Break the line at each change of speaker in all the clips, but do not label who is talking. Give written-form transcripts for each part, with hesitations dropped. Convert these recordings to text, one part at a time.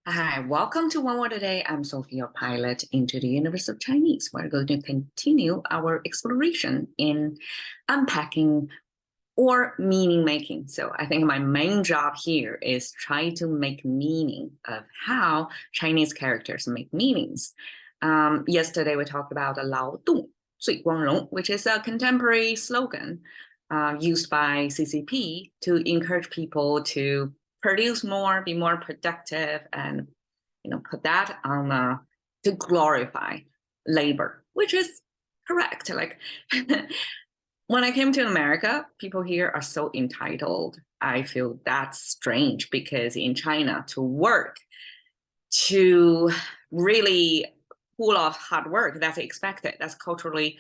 Hi, welcome to One Word a Day. I'm Sophie, your pilot into the universe of Chinese. We're going to continue our exploration in unpacking or meaning making. So I think my main job here is try to make meaning of how Chinese characters make meanings. Yesterday we talked about 劳动最光荣, which is a contemporary slogan used by CCP to encourage people to produce more, be more productive, and put that on to glorify labor, which is correct. Like when I came to America, people here are so entitled. I feel that's strange because in China, to work, to really pull off hard work, that's expected. That's culturally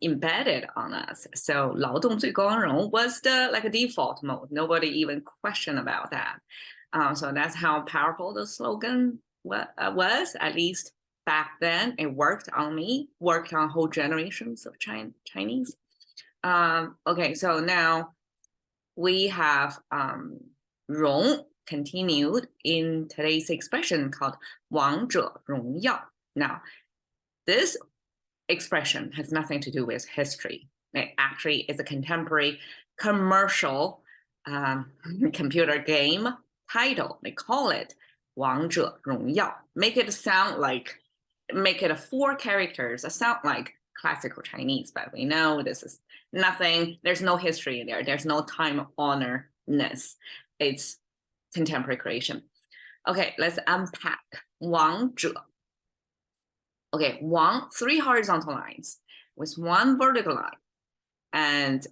embedded on us. So 劳动最光荣 was the like a default mode. Nobody even questioned about that. So that's how powerful the slogan was, at least back then. It worked on me, worked on whole generations of Chinese. Okay, so now we have 荣 continued in today's expression called 王者荣耀. Now, this expression has nothing to do with history. It actually is a contemporary commercial computer game title. They call it 王者荣耀. Make it 4 characters, sound like classical Chinese, but we know this is nothing. There's no history in there. There's no time honoredness. It's contemporary creation. Okay, let's unpack 王者. Okay, 3 horizontal lines with 1 vertical line. And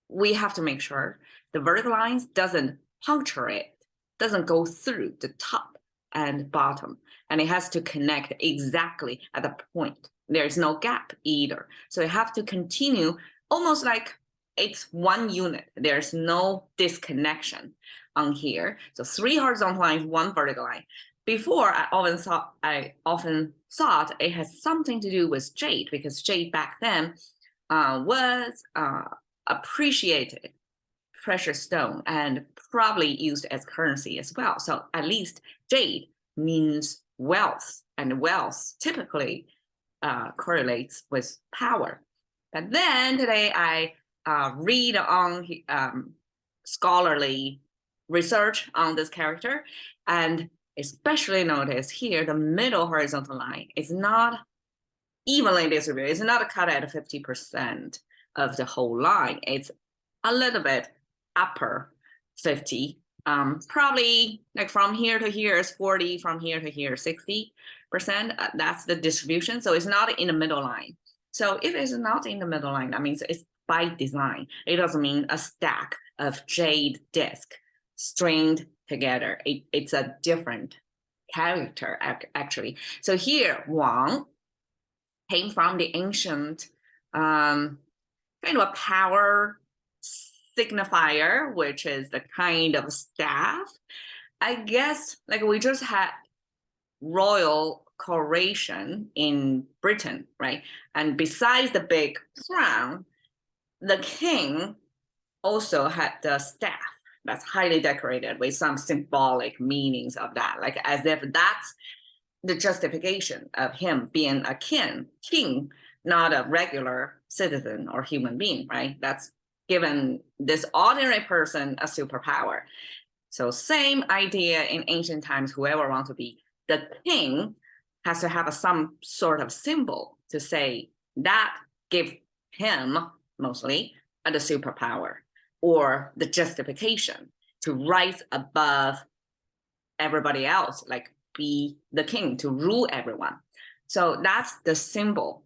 we have to make sure the vertical lines doesn't puncture it, doesn't go through the top and bottom. And it has to connect exactly at the point. There's no gap either. So you have to continue almost like it's one unit. There's no disconnection on here. So 3 horizontal lines, 1 vertical line. Before, I often thought it has something to do with jade, because jade back then was appreciated precious stone and probably used as currency as well. So at least jade means wealth, and wealth typically correlates with power. But then today I read on scholarly research on this character, and especially notice here, the middle horizontal line is not evenly distributed. It's not cut at 50% of the whole line. It's a little bit upper 50. Probably like from here to here is 40, from here to here 60%. That's the distribution. So it's not in the middle line. So if it's not in the middle line, that means it's by design. It doesn't mean a stack of jade disc stringed together. It's a different character, actually. So here, Wang came from the ancient kind of a power signifier, which is the kind of staff. I guess like we just had royal coronation in Britain, right? And besides the big crown, the king also had the staff that's highly decorated with some symbolic meanings of that, like as if that's the justification of him being a king, not a regular citizen or human being, right? That's given this ordinary person a superpower. So same idea in ancient times, whoever wants to be the king has to have some sort of symbol to say that give him mostly the superpower or the justification to rise above everybody else, like be the king, to rule everyone. So that's the symbol.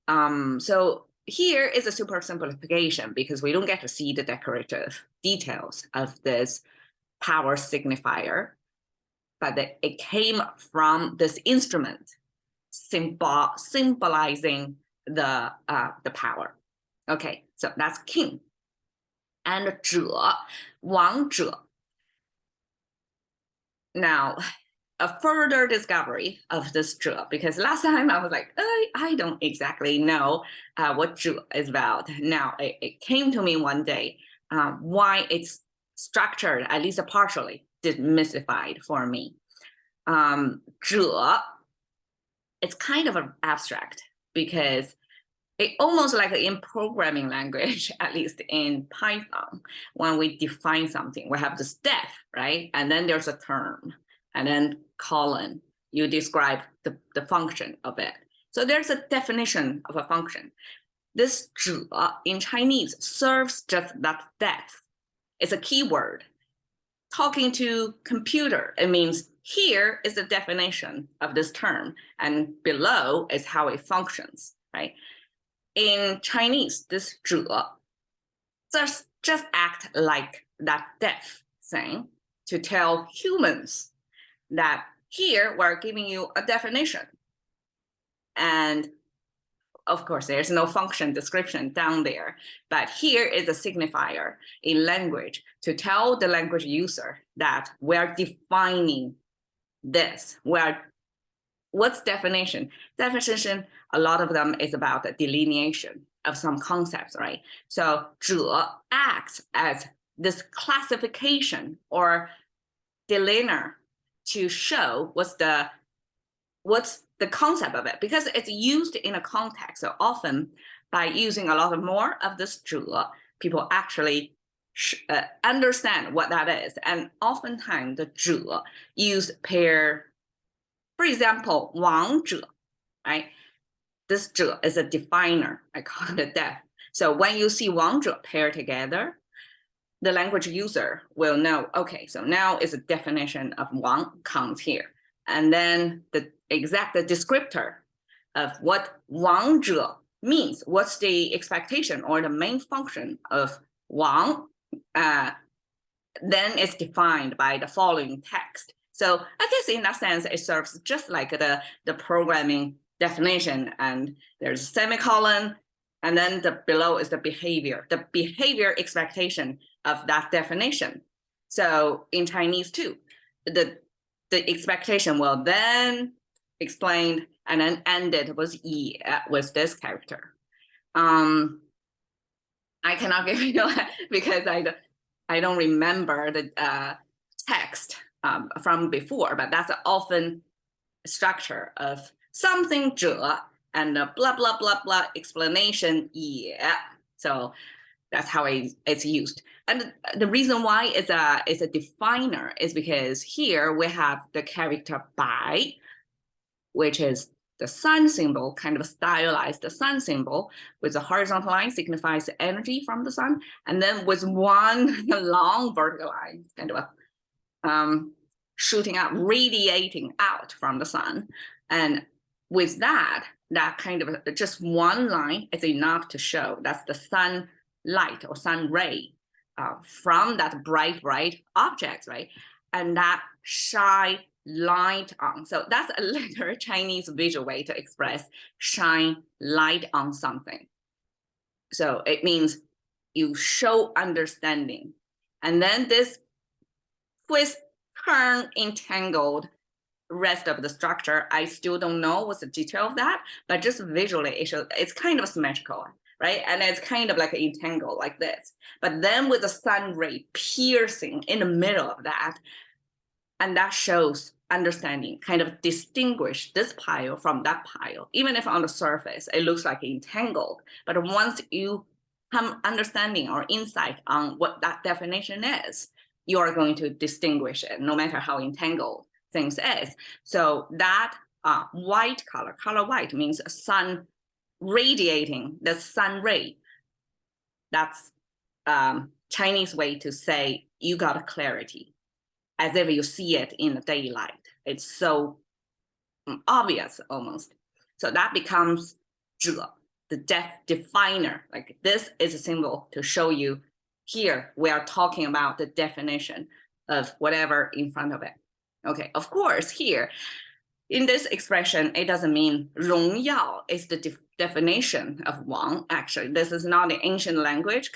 So here is a super simplification because we don't get to see the decorative details of this power signifier, but it came from this instrument symbolizing the power. Okay, so that's king. And 者, 王者. Now, a further discovery of this 者, because last time I was like, I don't exactly know what 者 is about. Now, it came to me one day why it's structured, at least partially, demystified for me. 者 it's kind of an abstract because it almost like in programming language, at least in Python, when we define something, we have this def, right? And then there's a term, and then colon, you describe the function of it. So there's a definition of a function. This 者 in Chinese serves just that def. It's a keyword. Talking to computer, it means here is the definition of this term, and below is how it functions, right? In Chinese, this 者 just act like that def thing to tell humans that here we're giving you a definition. And of course, there's no function description down there, but here is a signifier in language to tell the language user that we're defining this. What's definition? Definition, a lot of them is about the delineation of some concepts, right? So 者 acts as this classification or delineator to show what's the concept of it, because it's used in a context. So often by using a lot more of this 者, people actually understand what that is. And oftentimes the 者 used pair, for example, 王者, right? This 者 is a definer. I call it def. So when you see 王者 pair together, the language user will know, okay, so now is a definition of 王 comes here. And then the exact descriptor of what 王者 means, what's the expectation or the main function of 王, then it's defined by the following text. So I guess in that sense, it serves just like the programming definition, and there's a semicolon, and then below is the behavior expectation of that definition. So in Chinese too, the expectation will then explained and then ended with E with this character. I cannot give you because I don't remember the text from before, but that's often a structure of something 者 and a blah blah blah blah explanation 也. So that's how it's used. And the reason why it's a definer is because here we have the character 白, which is the sun symbol, kind of stylized the sun symbol with the horizontal line signifies the energy from the sun, and then with one long vertical line, kind of shooting out, radiating out from the sun. And with that kind of just one line is enough to show that's the sunlight or sun ray from that bright object, right? And that shine light on. So that's a literal Chinese visual way to express shine light on something. So it means you show understanding. And then this twist, turn, entangled rest of the structure, I still don't know what's the detail of that, but just visually it's kind of symmetrical, right? And it's kind of like an entangle like this. But then with the sun ray piercing in the middle of that, and that shows understanding, kind of distinguish this pile from that pile. Even if on the surface, it looks like entangled, but once you have understanding or insight on what that definition is, you are going to distinguish it, no matter how entangled things is. So that white color white means sun radiating, the sun ray. That's Chinese way to say you got a clarity, as if you see it in the daylight. It's so obvious almost. So that becomes 者, the definer. Like this is a symbol to show you here we are talking about the definition of whatever in front of it. Okay, of course here, in this expression, it doesn't mean 荣耀 is the definition of Wang. Actually, this is not an ancient language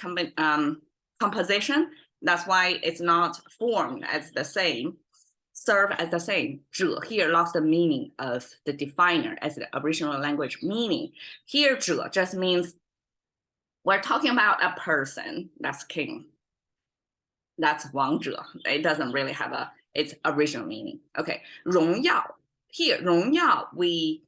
composition. That's why it's not formed as the same, serve as the same. 者 here lost the meaning of the definer as the original language meaning. Here, 者 just means we're talking about a person that's king. That's 王者. It doesn't really have a its original meaning. Okay, 荣耀 here 荣耀 we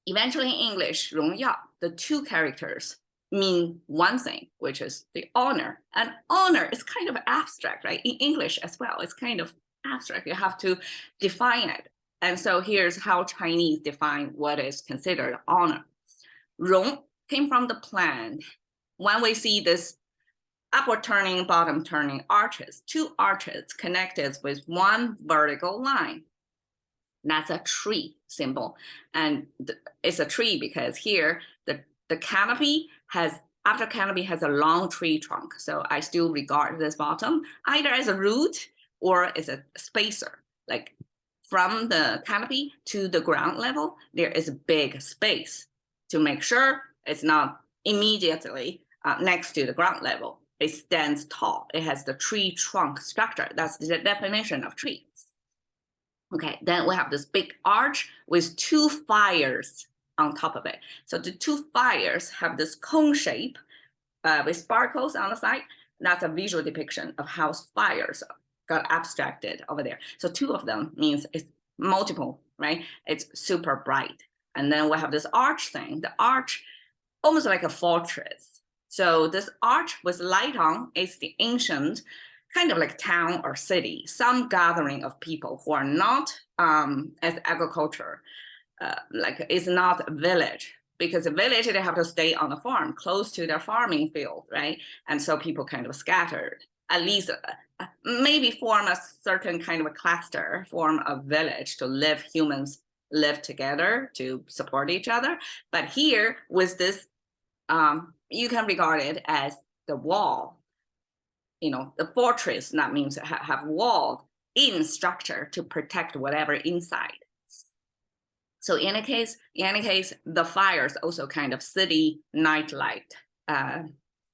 eventually in English 荣耀 the two characters mean one thing, which is the honor. And honor is kind of abstract, right? In English as well, it's kind of abstract. You have to define it. And so here's how Chinese define what is considered honor. 荣 came from the plant. When we see this upward turning, bottom turning arches, two arches connected with one vertical line. That's a tree symbol. And it's a tree because here the canopy has, after canopy has a long tree trunk. So I still regard this bottom either as a root or as a spacer. Like from the canopy to the ground level, there is a big space to make sure it's not immediately next to the ground level. It stands tall. It has the tree trunk structure. That's the definition of tree. Okay, then we have this big arch with two fires on top of it. So the two fires have this cone shape with sparkles on the side. That's a visual depiction of how fires got abstracted over there. So two of them means it's multiple, right? It's super bright. And then we have this arch thing, the arch, almost like a fortress. So this arch with light on is the ancient kind of like town or city, some gathering of people who are not as agriculture, like it's not a village, because a village, they have to stay on the farm, close to their farming field, right? And so people kind of scattered, at least maybe form a certain kind of a cluster, form a village to live, humans live together to support each other. But here with this, you can regard it as the wall, you know, the fortress, that means have walled in structure to protect whatever inside. So in any case, the fires also kind of city nightlight,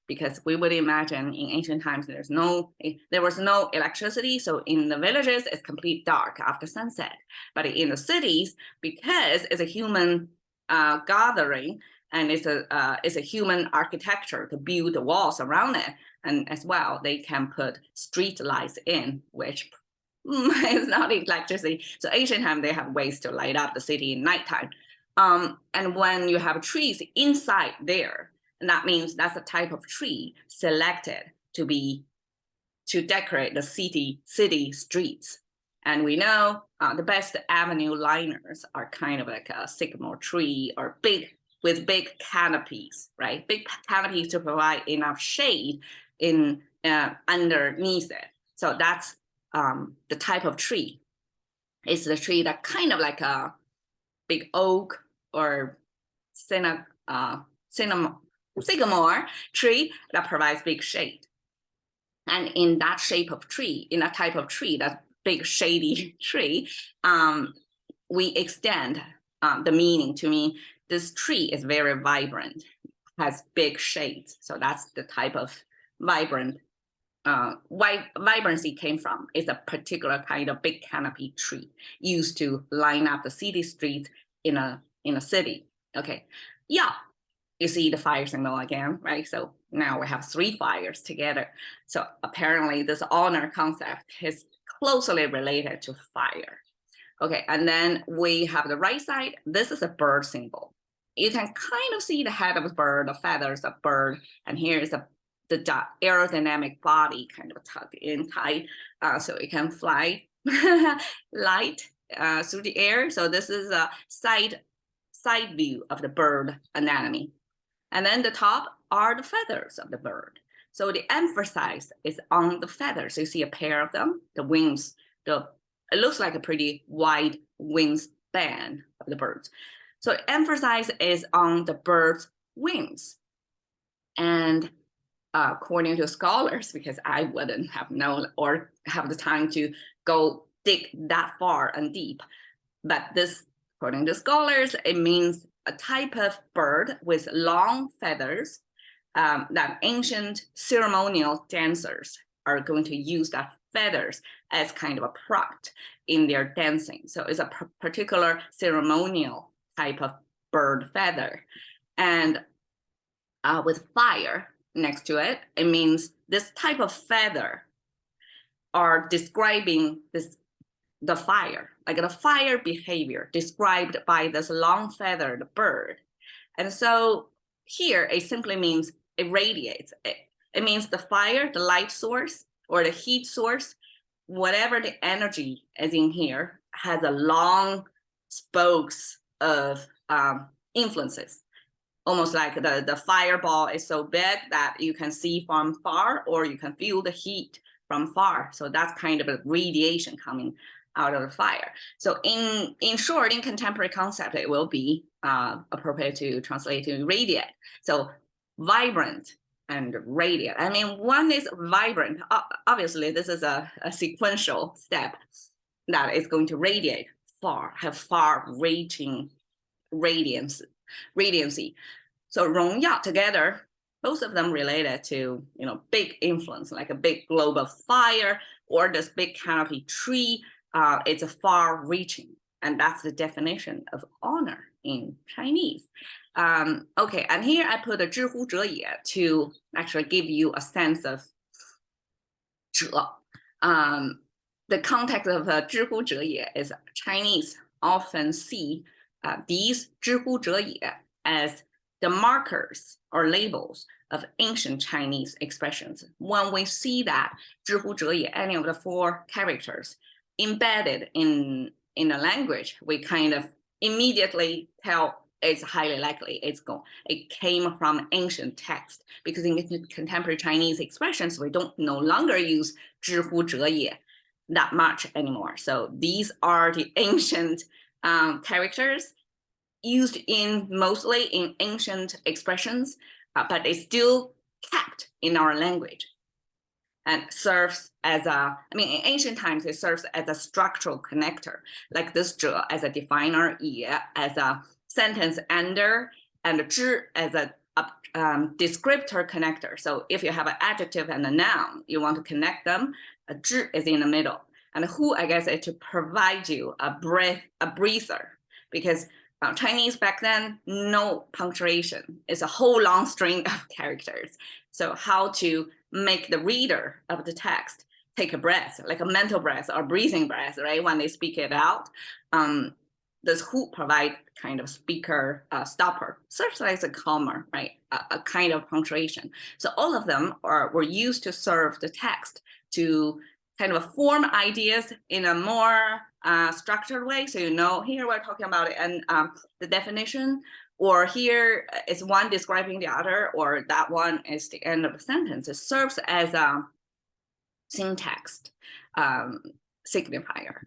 because we would imagine in ancient times there was no electricity. So in the villages, it's complete dark after sunset. But in the cities, because it's a human gathering, and it's a human architecture to build the walls around it, and as well they can put street lights in, which is not electricity. So ancient time they have ways to light up the city in nighttime. And when you have trees inside there, and that means that's a type of tree selected to decorate the city streets. And we know the best avenue liners are kind of like a sycamore tree or with big canopies, right? Big canopies to provide enough shade in underneath it. So that's the type of tree. It's the tree that kind of like a big oak or sycamore tree that provides big shade. And in that shape of tree, in that type of tree, that big shady tree, we extend the meaning to mean this tree is very vibrant, has big shades. So that's the type of vibrant, vibrancy came from. It's a particular kind of big canopy tree used to line up the city streets in a city. Okay, yeah, you see the fire symbol again, right? So now we have three fires together. So apparently this honor concept is closely related to fire. Okay, and then we have the right side. This is a bird symbol. You can kind of see the head of a bird, the feathers of bird, and here is the aerodynamic body kind of tucked in tight, so it can fly light through the air. So this is a side view of the bird anatomy. And then the top are the feathers of the bird. So the emphasis is on the feathers. You see a pair of them, the wings, it looks like a pretty wide wingspan of the birds. So emphasis is on the bird's wings. And according to scholars, because I wouldn't have known or have the time to go dig that far and deep, but this, according to scholars, it means a type of bird with long feathers that ancient ceremonial dancers are going to use that feathers as kind of a prop in their dancing. So it's a particular ceremonial type of bird feather. And with fire next to it, it means this type of feather are describing the fire, like the fire behavior described by this long feathered bird. And so here it simply means it radiates. It means the fire, the light source or the heat source, whatever the energy is in here, has a long spokes of influences. Almost like the fireball is so big that you can see from far, or you can feel the heat from far. So that's kind of a radiation coming out of the fire. So in short, in contemporary concept, it will be appropriate to translate to radiate. So vibrant and radiate. I mean, one is vibrant. Obviously, this is a sequential step that is going to radiate far, have far-reaching radiancy. So 荣耀 together, both of them related to, you know, big influence, like a big globe of fire or this big canopy tree. It's a far-reaching, and that's the definition of honor in Chinese. Okay, and here I put a 知乎者也 to actually give you a sense of 者. The context of 知乎者也 is Chinese often see these 知乎者也 as the markers or labels of ancient Chinese expressions. When we see that 知乎者也, any of the 4 characters embedded in a language, we kind of immediately tell it's highly likely it came from ancient text, because in contemporary Chinese expressions, we don't no longer use 知乎者也 that much anymore. So these are the ancient characters used mostly in ancient expressions, but it's still kept in our language and serves as in ancient times, it serves as a structural connector, like this 者 as a definer, 也 as a sentence ender, and 知 as a descriptor connector. So if you have an adjective and a noun, you want to connect them, a 知 is in the middle. And who, I guess, is to provide you a breather, because Chinese back then, no punctuation. It's a whole long string of characters. So how to make the reader of the text take a breath, like a mental breath or breathing breath, right? When they speak it out, does who provide kind of speaker stopper, serves as a comma, right? A kind of punctuation. So all of them were used to serve the text to kind of form ideas in a more structured way. So you know, here we're talking about it and the definition, or here is one describing the other, or that one is the end of the sentence. It serves as a syntax signifier.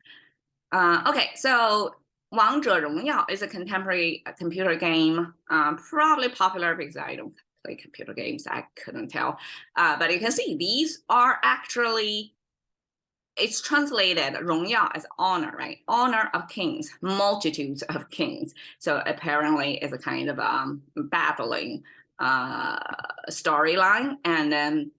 Okay, so 王者荣耀 is a contemporary computer game, probably popular because I don't play computer games, I couldn't tell. But you can see these are actually, it's translated 荣耀 as honor, right? Honor of kings, multitudes of kings. So apparently it's a kind of battling storyline. And then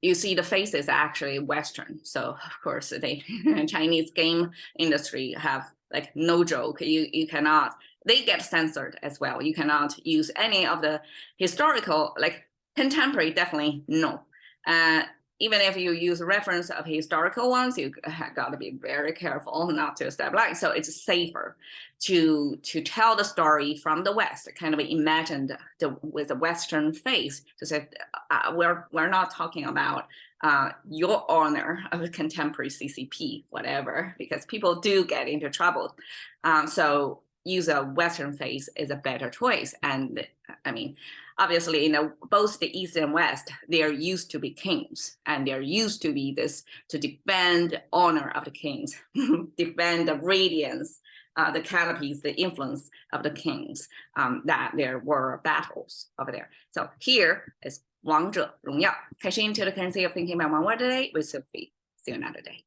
you see the faces actually Western. So of course the Chinese game industry have like no joke. You cannot, they get censored as well. You cannot use any of the historical, like contemporary, definitely no. Even if you use reference of historical ones, you got to be very careful not to step line. So it's safer to tell the story from the West, kind of imagined with a Western face, to say we're not talking about your honor of a contemporary CCP, whatever, because people do get into trouble. So use a Western face is a better choice. And I mean, obviously, you know, both the East and West, they are used to be kings, and they're used to be this, to defend the honor of the kings, defend the radiance, the canopies, the influence of the kings, that there were battles over there. So here is 王者荣耀. Cashing into the currency of thinking about one word a day with Sophie. See you another day.